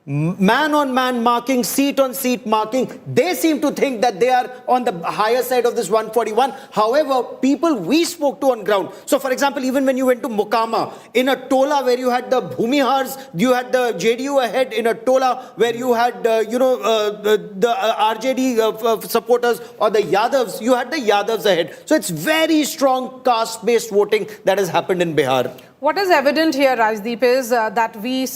man on man marking, seat on seat marking. They seem to think that they are on the higher side of this 141. However, people we spoke to on ground. So for example, even when you went to Mokama, in a tola where you had the Bhumihars, you had the JDU ahead. In a tola where you had, the RJD supporters or the Yadavs, you had the Yadavs ahead. So it's very strong caste-based voting that has happened in Bihar. What is evident here, Rajdeep, is that we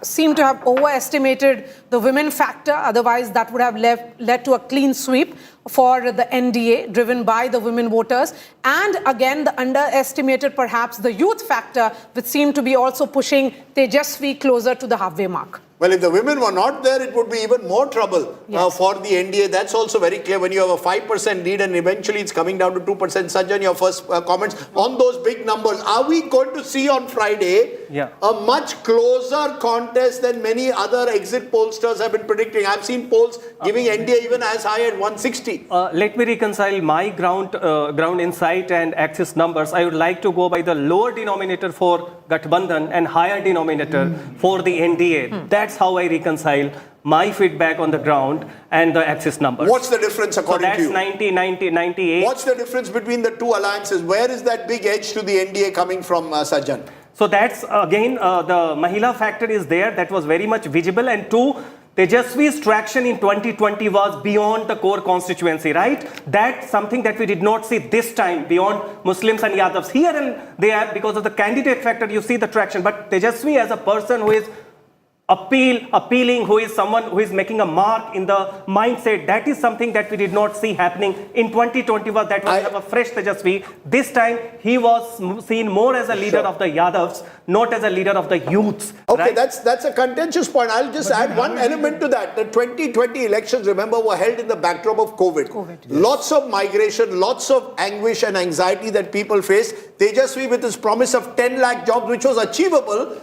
seem to have overestimated the women factor. Otherwise, that would have led to a clean sweep for the NDA, driven by the women voters. And again, the underestimated perhaps the youth factor, which seemed to be also pushing Tejasvi closer to the halfway mark. Well, if the women were not there, it would be even more trouble for the NDA. That's also very clear when you have a 5% lead and eventually it's coming down to 2%. Sajjan, your first comments on those big numbers. Are we going to see on Friday a much closer contest than many other exit pollsters have been predicting? I've seen polls giving NDA even as high as 160. Let me reconcile my ground insight and axis numbers. I would like to go by the lower denominator for Gathbandhan and higher denominator for the NDA. That's how I reconcile my feedback on the ground and the axis numbers. What's the difference according to you? So that's 90, 98. What's the difference between the two alliances? Where is that big edge to the NDA coming from, Sajjan? So that's again, the Mahila factor is there. That was very much visible. And two, Tejasvi's traction in 2020 was beyond the core constituency, right? That's something that we did not see this time beyond Muslims and Yadavs. Here and there, because of the candidate factor, you see the traction. But Tejasvi as a person who is appealing, who is someone who is making a mark in the mindset, that is something that we did not see happening in 2020. Was that was a fresh Tejasvi. This time he was seen more as a leader of the Yadavs, not as a leader of the youths. Okay, right? that's a contentious point. I'll just add one element to that. The 2020 elections, remember, were held in the backdrop of COVID. Lots of migration, lots of anguish and anxiety that people faced. Tejasvi, with his promise of 10 lakh jobs, which was achievable,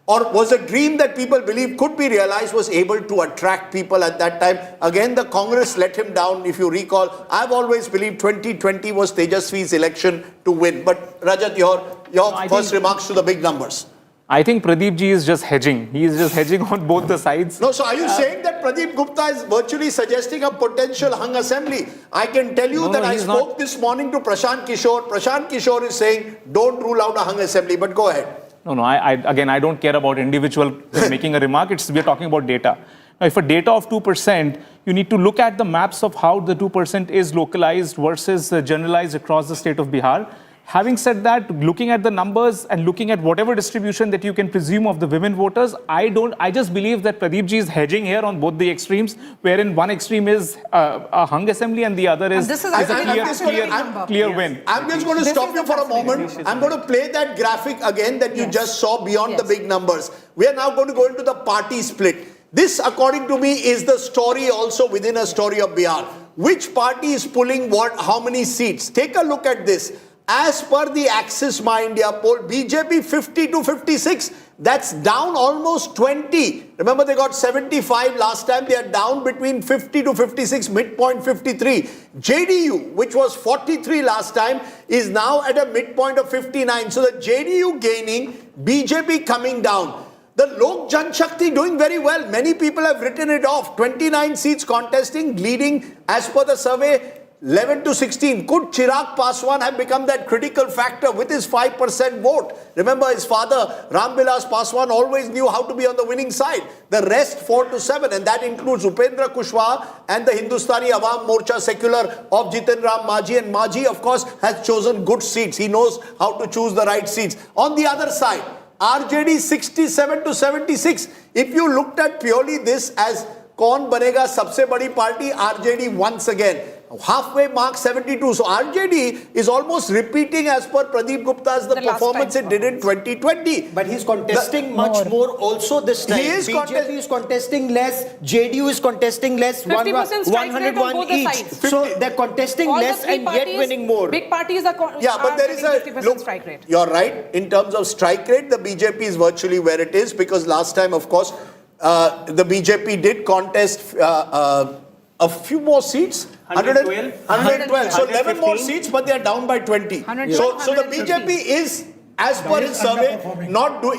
or was a dream that people believed could be realized, was able to attract people at that time. Again, the Congress let him down, if you recall. I've always believed 2020 was Tejasvi's election to win. But Rajat, your first remarks to the big numbers. I think Pradeep ji is just hedging. He is just hedging on both the sides. No, so are you saying that Pradeep Gupta is virtually suggesting a potential hung assembly? I can tell you that I spoke this morning to Prashant Kishor. Prashant Kishor is saying, don't rule out a hung assembly, but go ahead. No, I don't care about individual making a remark. We're talking about data. Now, if a data of 2%, you need to look at the maps of how the 2% is localized versus generalized across the state of Bihar. Having said that, looking at the numbers and looking at whatever distribution that you can presume of the women voters, I just believe that Pradeep ji is hedging here on both the extremes, wherein one extreme is a hung assembly and the other is a clear win. I'm just going to stop you for a moment. I'm going to play that graphic again that you just saw beyond the big numbers. We are now going to go into the party split. This, according to me, is the story also within a story of Bihar. Which party is pulling what, how many seats? Take a look at this. As per the Axis My India poll, BJP 50 to 56, that's down almost 20. Remember, they got 75 last time. They are down between 50 to 56, midpoint 53. JDU, which was 43 last time, is now at a midpoint of 59. So the JDU gaining, BJP coming down. The Lok Janshakti doing very well. Many people have written it off. 29 seats contesting, leading as per the survey, 11 to 16. Could Chirag Paswan have become that critical factor with his 5% vote? Remember, his father, Ramvilas Paswan, always knew how to be on the winning side. The rest, 4 to 7. And that includes Upendra Kushwaha and the Hindustani Awam Morcha secular of Jitin Ram Majhi. And Majhi, of course, has chosen good seats. He knows how to choose the right seats. On the other side, RJD 67 to 76. If you looked at purely this as Kaun Banega Sabse Badi Party, RJD once again. Halfway mark 72. So RJD is almost repeating as per Pradeep Gupta's the performance it did in 2020. But he's contesting much more also this time. BJP is contesting less, JDU is contesting less, 101 each. So they're contesting less and yet winning more. Big parties are but there is a look, strike rate. You're right. In terms of strike rate, the BJP is virtually where it is, because last time, of course, the BJP did contest a few more seats. 112. So 11 more seats, but they are down by 20. So the BJP is as per his survey,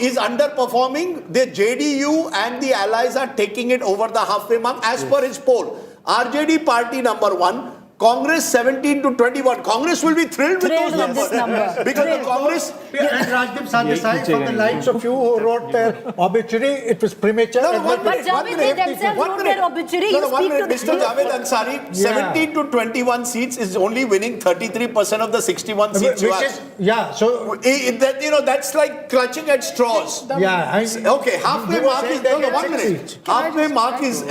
is underperforming. The JDU and the allies are taking it over the halfway mark as per his poll. RJD party number 1. Congress 17 to 21. Congress will be thrilled with those numbers. Because the Congress... And Rajdeep Sardesai, from the likes of you who wrote their obituary, it was premature. But Javed, they themselves wrote their obituary. You speak to Mr. Javed Ansari, 17 to 21 seats is only winning 33% of the 61 seats you have. So... that's like clutching at straws. Okay, halfway mark is... No, 1 minute. Halfway mark is,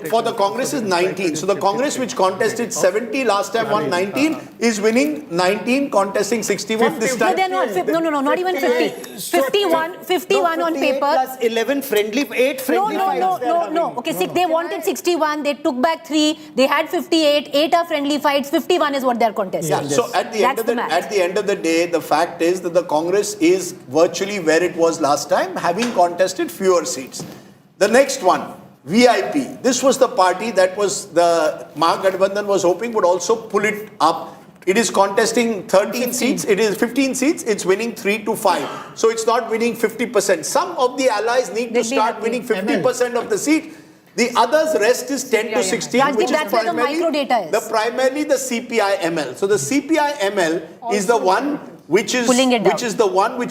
for the Congress is 19. So the Congress which contested 70 last time won 19 is winning 19, contesting 61 this time. No, they're not. No, not even 50. 51 on paper. Plus 11 friendly, 8 friendly fights. No. Okay, they wanted 61. They took back 3. They had 58. 8 are friendly fights. 51 is what they're contesting. Yeah. So at the end of the day, the fact is that the Congress is virtually where it was last time, having contested fewer seats. The next one. VIP. This was the party that was the Mahagathbandhan was hoping would also pull it up. It is contesting 13 seats. It is 15 seats. It's winning 3 to 5. So it's not winning 50%. Some of the allies need to start winning 50% of the seat. The others rest is 10 to 16, Rajdeep, which is that's where the micro data is. Primarily the CPI-ML. So the CPI-ML is the one which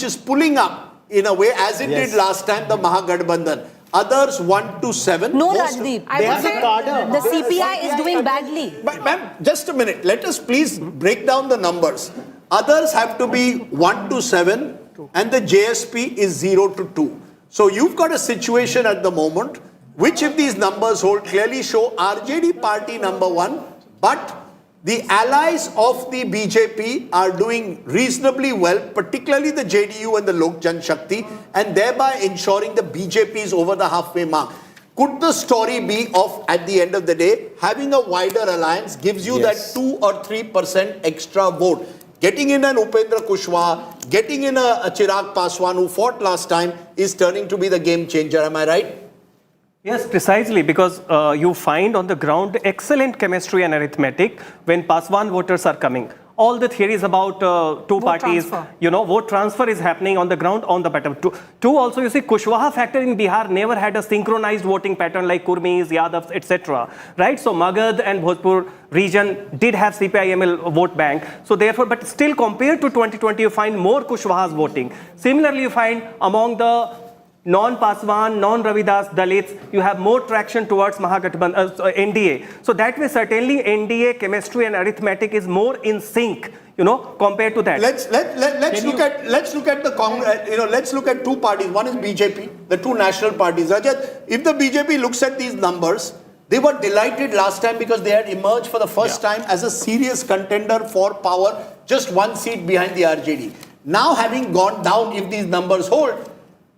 is pulling up in a way as it did last time, the Mahagathbandhan. Others 1 to 7. No, Rajdeep. The CPI is doing badly. But ma'am, just a minute. Let us please break down the numbers. Others have to be 1 to 7 and the JSP is 0 to 2. So you've got a situation at the moment which, if these numbers hold, clearly show RJD party number 1, but the allies of the BJP are doing reasonably well, particularly the JDU and the Lok Jan Shakti, and thereby ensuring the BJP is over the halfway mark. Could the story be of, at the end of the day, having a wider alliance gives you that 2 or 3% extra vote? Getting in an Upendra Kushwaha, getting in a Chirag Paswan who fought last time is turning to be the game changer. Am I right? Yes, precisely, because you find on the ground excellent chemistry and arithmetic when Paswan voters are coming. All the theories about two parties, vote transfer is happening on the ground, on the bottom. Two also, you see, Kushwaha factor in Bihar never had a synchronized voting pattern like Kurmis, Yadavs, etc. Right? So Magad and Bhojpur region did have CPI-ML vote bank. So therefore, but still compared to 2020, you find more Kushwahas voting. Similarly, you find among the non-Paswan, non-Ravidas, Dalits, you have more traction towards Mahagathbandhan, NDA. So that way, certainly NDA chemistry and arithmetic is more in sync, compared to that. Let's look at two parties. One is BJP, the two national parties. Rajat, if the BJP looks at these numbers, they were delighted last time because they had emerged for the first time as a serious contender for power, just 1 seat behind the RJD. Now having gone down, if these numbers hold,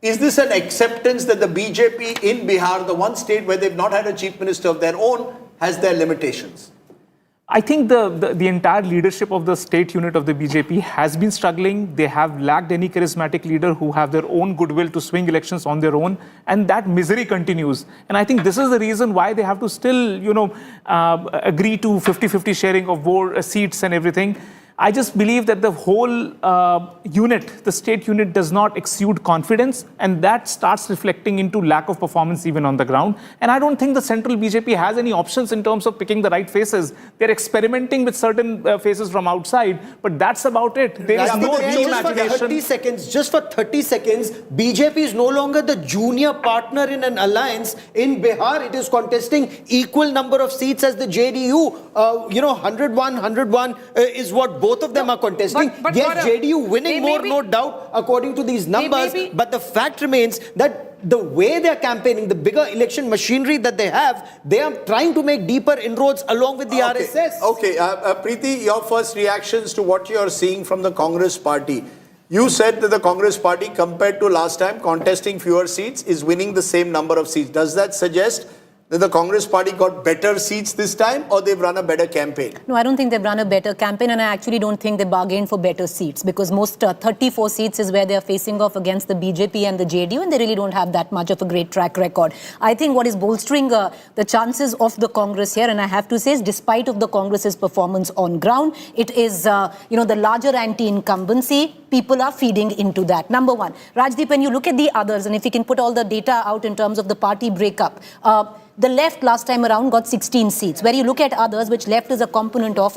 is this an acceptance that the BJP in Bihar, the one state where they've not had a chief minister of their own, has their limitations? I think the entire leadership of the state unit of the BJP has been struggling. They have lacked any charismatic leader who have their own goodwill to swing elections on their own, and that misery continues. And I think this is the reason why they have to still, agree to 50-50 sharing of seats and everything. I just believe that the whole unit, the state unit, does not exude confidence, and that starts reflecting into lack of performance even on the ground. And I don't think the central BJP has any options in terms of picking the right faces. They're experimenting with certain faces from outside, but that's about it. There is no real imagination. Just for 30 seconds, BJP is no longer the junior partner in an alliance. In Bihar, it is contesting equal number of seats as the JDU. 101 is what both of them are contesting. But yes, JDU winning more, no doubt, according to these numbers. But the fact remains that the way they're campaigning, the bigger election machinery that they have, they are trying to make deeper inroads along with the RSS. Okay, Preeti, your first reactions to what you're seeing from the Congress party. You said that the Congress party, compared to last time, contesting fewer seats, is winning the same number of seats. Does that suggest that the Congress party got better seats this time, or they've run a better campaign? No, I don't think they've run a better campaign, and I actually don't think they bargained for better seats, because most 34 seats is where they're facing off against the BJP and the JDU, and they really don't have that much of a great track record. I think what is bolstering the chances of the Congress here, and I have to say, is despite of the Congress's performance on ground, it is, the larger anti-incumbency. People are feeding into that. Number one. Rajdeep, when you look at the others, and if you can put all the data out in terms of the party breakup, the left last time around got 16 seats. Where you look at others, which left is a component of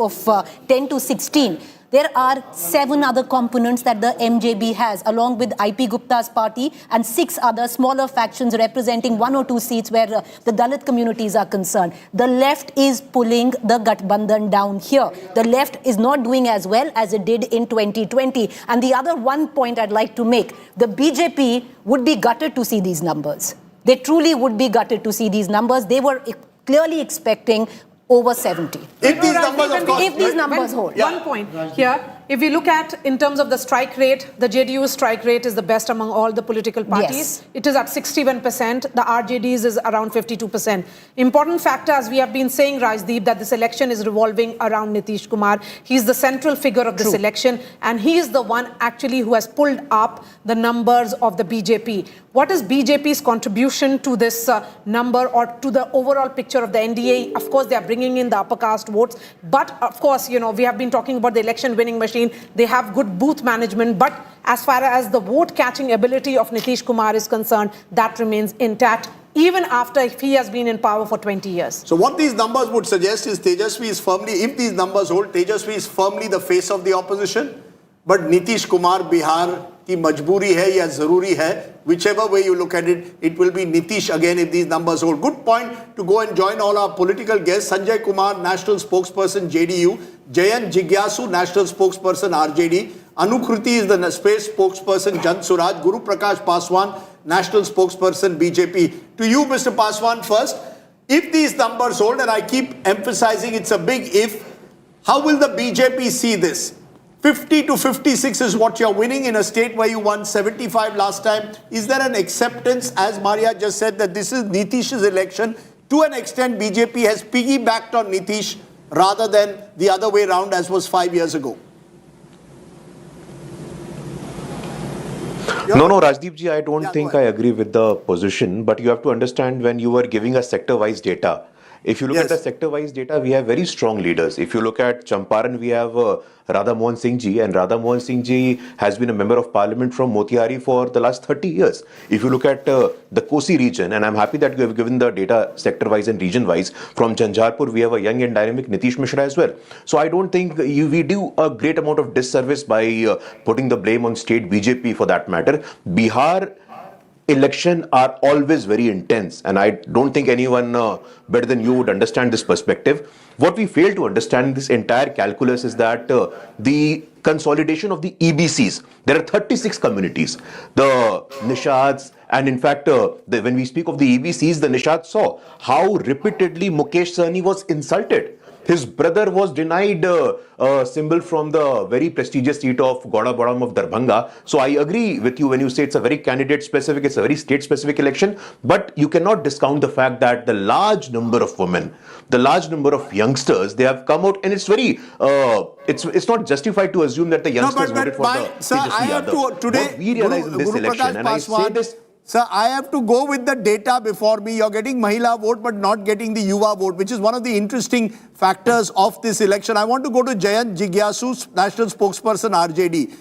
10 to 16, there are 7 other components that the MJB has, along with IP Gupta's party and 6 other smaller factions representing 1 or 2 seats where the Dalit communities are concerned. The left is pulling the Gathbandhan down here. The left is not doing as well as it did in 2020. And the other one point I'd like to make, the BJP would be gutted to see these numbers. They truly would be gutted to see these numbers. They were clearly expecting over 70. If these numbers, of course, if these numbers hold. One point here. If we look at, in terms of the strike rate, the JDU strike rate is the best among all the political parties. Yes. It is at 61%. The RJD's is around 52%. Important factor, as we have been saying, Rajdeep, that this election is revolving around Nitish Kumar. He's the central figure of this election, and he is the one actually who has pulled up the numbers of the BJP. What is BJP's contribution to this number or to the overall picture of the NDA? Of course, they are bringing in the upper caste votes. But, of course, we have been talking about the election winning machine. They have good booth management, but as far as the vote-catching ability of Nitish Kumar is concerned, that remains intact, even after he has been in power for 20 years. So what these numbers would suggest is Tejasvi is firmly, if these numbers hold, Tejasvi is firmly the face of the opposition, but Nitish Kumar Bihar ki majboori hai ya zaruri hai, whichever way you look at it, it will be Nitish again if these numbers hold. Good point to go and join all our political guests. Sanjay Kumar, National Spokesperson JDU, Jayant Jigyasu, National Spokesperson RJD, Anukruti is the space spokesperson Jan Suraaj, Guru Prakash Paswan, National Spokesperson BJP. To you, Mr. Paswan, first, if these numbers hold, and I keep emphasizing it's a big if, how will the BJP see this? 50 to 56 is what you're winning in a state where you won 75 last time. Is there an acceptance, as Maria just said, that this is Nitish's election? To an extent, BJP has piggybacked on Nitish rather than the other way around as was 5 years ago. No, Rajdeep ji, I don't think I agree with the position, but you have to understand when you are giving a sector-wise data. If you look at the sector-wise data, we have very strong leaders. If you look at Champaran, we have Radha Mohan Singh ji, and Radha Mohan Singh ji has been a member of parliament from Motihari for the last 30 years. If you look at the Kosi region, and I'm happy that you have given the data sector-wise and region-wise, from Jhanjharpur, we have a young and dynamic Nitish Mishra as well. So I don't think we do a great amount of disservice by putting the blame on state BJP for that matter. Bihar election are always very intense, and I don't think anyone better than you would understand this perspective. What we fail to understand in this entire calculus is that the consolidation of the EBCs, there are 36 communities. The Nishads, and in fact, when we speak of the EBCs, the Nishads saw how repeatedly Mukesh Sahni was insulted. His brother was denied a symbol from the very prestigious seat of Gauda Badam of Darbhanga. So I agree with you when you say it's a very candidate-specific, it's a very state-specific election. But you cannot discount the fact that the large number of women, the large number of youngsters, they have come out, and it's very, it's not justified to assume that the youngsters voted for the Tejasvi Yadav. Today, what we realize in this election, and I say this. Sir, I have to go with the data before me. You're getting Mahila vote but not getting the Yuva vote, which is one of the interesting factors of this election. I want to go to Jayant Jigyasu, National Spokesperson RJD.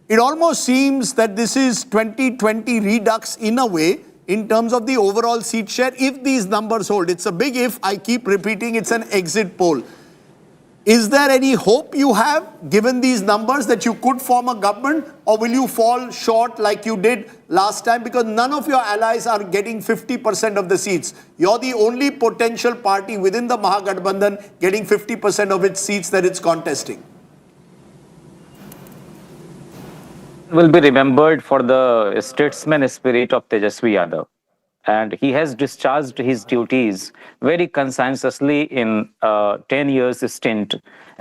It almost seems that this is 2020 redux in a way in terms of the overall seat share if these numbers hold. It's a big if. I keep repeating it's an exit poll. Is there any hope you have, given these numbers, that you could form a government, or will you fall short like you did last time? Because none of your allies are getting 50% of the seats. You're the only potential party within the Mahagathbandhan getting 50% of its seats that it's contesting. Will be remembered for the statesman spirit of Tejasvi Yadav. And he has discharged his duties very conscientiously in 10 years stint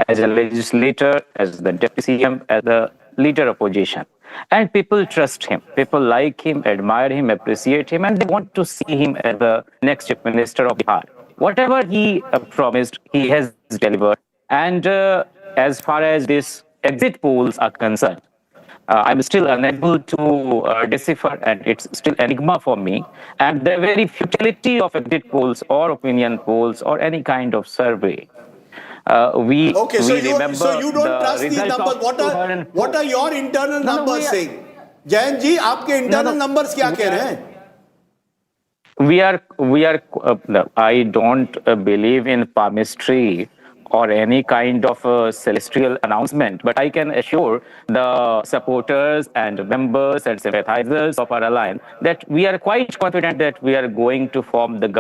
as a legislator, as the deputy CM, as the leader opposition. And people trust him. People like him, admire him, appreciate him, and they want to see him as the next chief minister of Bihar. Whatever he promised, he has delivered. And as far as these exit polls are concerned, I'm still unable to decipher, and it's still enigma for me. And the very futility of exit polls or opinion polls or any kind of survey. We remember so you don't trust these numbers. What are your internal numbers saying? Jayan ji, आपके internal numbers क्या कह रहे हैं? I don't believe in palmistry or any kind of celestial announcement, but I can assure the supporters and members and sympathizers of our alliance that we are quite confident that we are going to form the government.